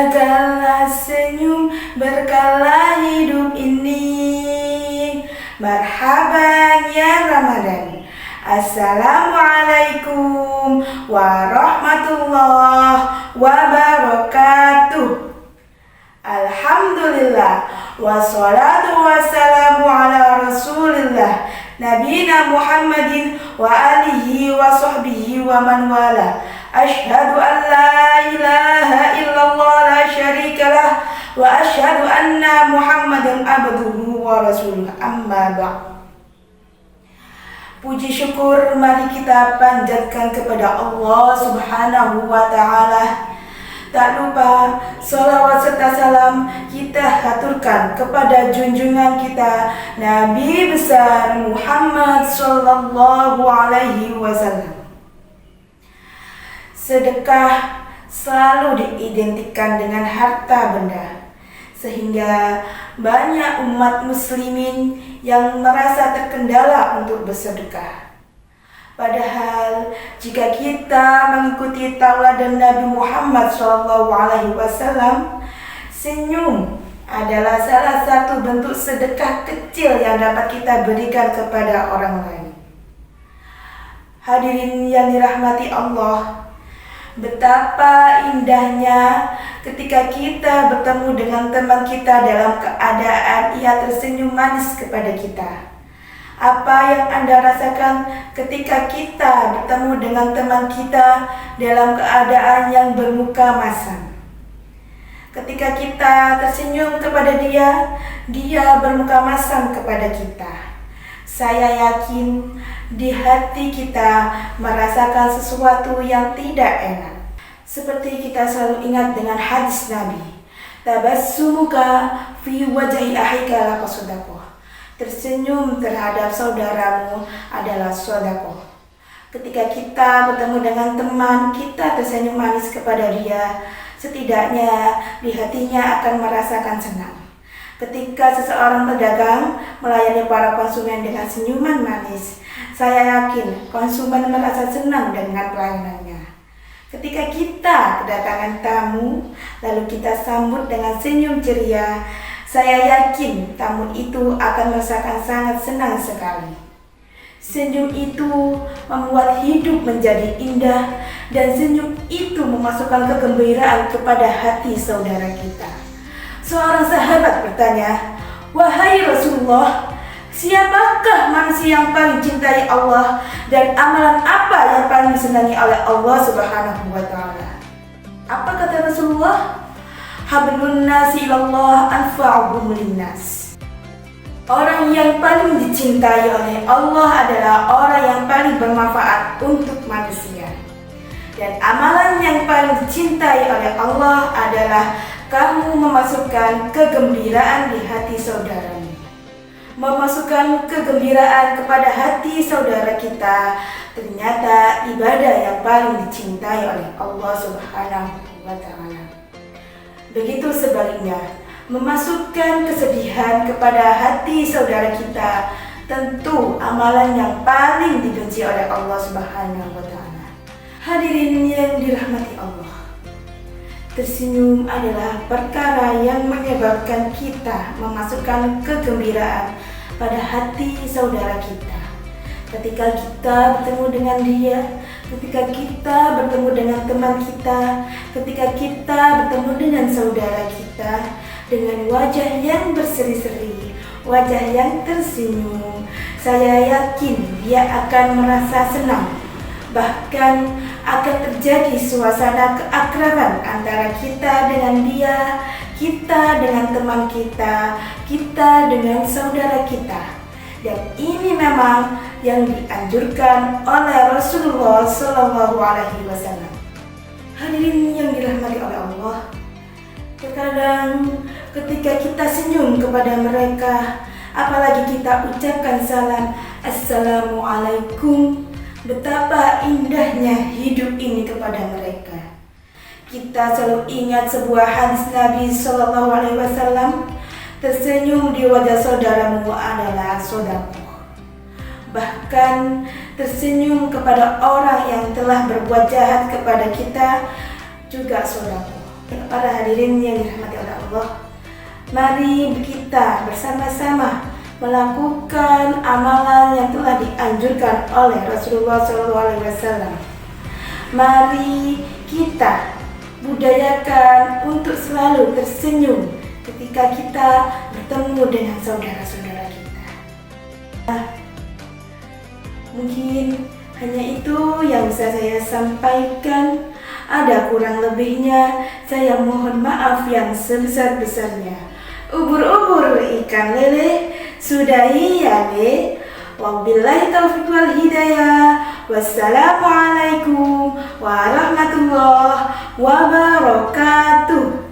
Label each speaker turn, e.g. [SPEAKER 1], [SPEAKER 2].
[SPEAKER 1] Jagalah senyum berkala hidup ini. Marhaban ya Ramadan. Assalamualaikum warahmatullahi wabarakatuh. Alhamdulillah, wassalatu wassalamu ala rasulillah, nabina Muhammadin wa alihi wa sahbihi wa man wala. Ashhadu an la ilaha illallah la syarikalah wa ashhadu anna Muhammadan abduhu wa rasuluh. Amma ba'd. Puji syukur mari kita panjatkan kepada Allah Subhanahu wa ta'ala. Tak lupa salawat serta salam kita haturkan kepada junjungan kita Nabi besar Muhammad sallallahu alaihi wasallam. Sedekah selalu diidentikan dengan harta benda, sehingga banyak umat muslimin yang merasa terkendala untuk bersedekah. Padahal jika kita mengikuti tauladan Nabi Muhammad SAW, senyum adalah salah satu bentuk sedekah kecil yang dapat kita berikan kepada orang lain. Hadirin yang dirahmati Allah, betapa indahnya ketika kita bertemu dengan teman kita dalam keadaan ia tersenyum manis kepada kita. Apa yang Anda rasakan ketika kita bertemu dengan teman kita dalam keadaan yang bermuka masam? Ketika kita tersenyum kepada dia, dia bermuka masam kepada kita. Saya yakin di hati kita merasakan sesuatu yang tidak enak. Seperti kita selalu ingat dengan hadis Nabi, tabassumuka fi wajhi akhika laka shadaqah. Tersenyum terhadap saudaramu adalah sedekah. Ketika kita bertemu dengan teman, kita tersenyum manis kepada dia, setidaknya di hatinya akan merasakan senang. Ketika seseorang pedagang melayani para konsumen dengan senyuman manis, saya yakin konsumen merasa senang dengan pelayanannya. Ketika kita kedatangan tamu, lalu kita sambut dengan senyum ceria, saya yakin tamu itu akan merasakan sangat senang sekali. Senyum itu membuat hidup menjadi indah, dan senyum itu memasukkan kegembiraan kepada hati saudara kita. Seorang sahabat bertanya, "Wahai Rasulullah, siapakah manusia yang paling cintai Allah dan amalan apa yang paling disenangi oleh Allah Subhanahu wa ta'ala?" Apa kata Rasulullah? Hablun nasi ilallah anfa'uhum linnas. Orang yang paling dicintai oleh Allah adalah orang yang paling bermanfaat untuk manusia. Dan amalan yang paling dicintai oleh Allah adalah kamu memasukkan kegembiraan di hati saudaramu. Memasukkan kegembiraan kepada hati saudara kita ternyata ibadah yang paling dicintai oleh Allah Subhanahu wa ta'ala. Begitu sebaliknya, memasukkan kesedihan kepada hati saudara kita tentu amalan yang paling dibenci oleh Allah Subhanahu wa ta'ala. Hadirin yang dirahmati Allah, tersenyum adalah perkara yang menyebabkan kita memasukkan kegembiraan pada hati saudara kita. Ketika kita bertemu dengan dia, ketika kita bertemu dengan teman kita, ketika kita bertemu dengan saudara kita dengan wajah yang berseri-seri, wajah yang tersenyum, saya yakin dia akan merasa senang. Bahkan akan terjadi suasana keakraban antara kita dengan dia, kita dengan teman kita, kita dengan saudara kita. Dan ini memang yang dianjurkan oleh Rasulullah Sallallahu Alaihi Wasallam. Hadirin yang dirahmati oleh Allah, terkadang ketika kita senyum kepada mereka, apalagi kita ucapkan salam Assalamualaikum, betapa indahnya hidup ini kepada mereka. Kita selalu ingat sebuah hadis Nabi Sallallahu Alaihi Wasallam, tersenyum di wajah saudaramu adalah sedekah. Bahkan tersenyum kepada orang yang telah berbuat jahat kepada kita juga sedekah. Para hadirin yang dirahmati oleh Allah, mari kita bersama-sama melakukan amalan yang telah dianjurkan oleh Rasulullah SAW. Mari kita budayakan untuk selalu tersenyum ketika kita bertemu dengan saudara-saudara kita. Mungkin hanya itu yang bisa saya sampaikan. Ada kurang lebihnya, saya mohon maaf yang sebesar-besarnya. Ubur-ubur ikan lele, sudahi ya le. Wabillahi taufiq wal hidayah. Wassalamualaikum warahmatullahi wabarakatuh.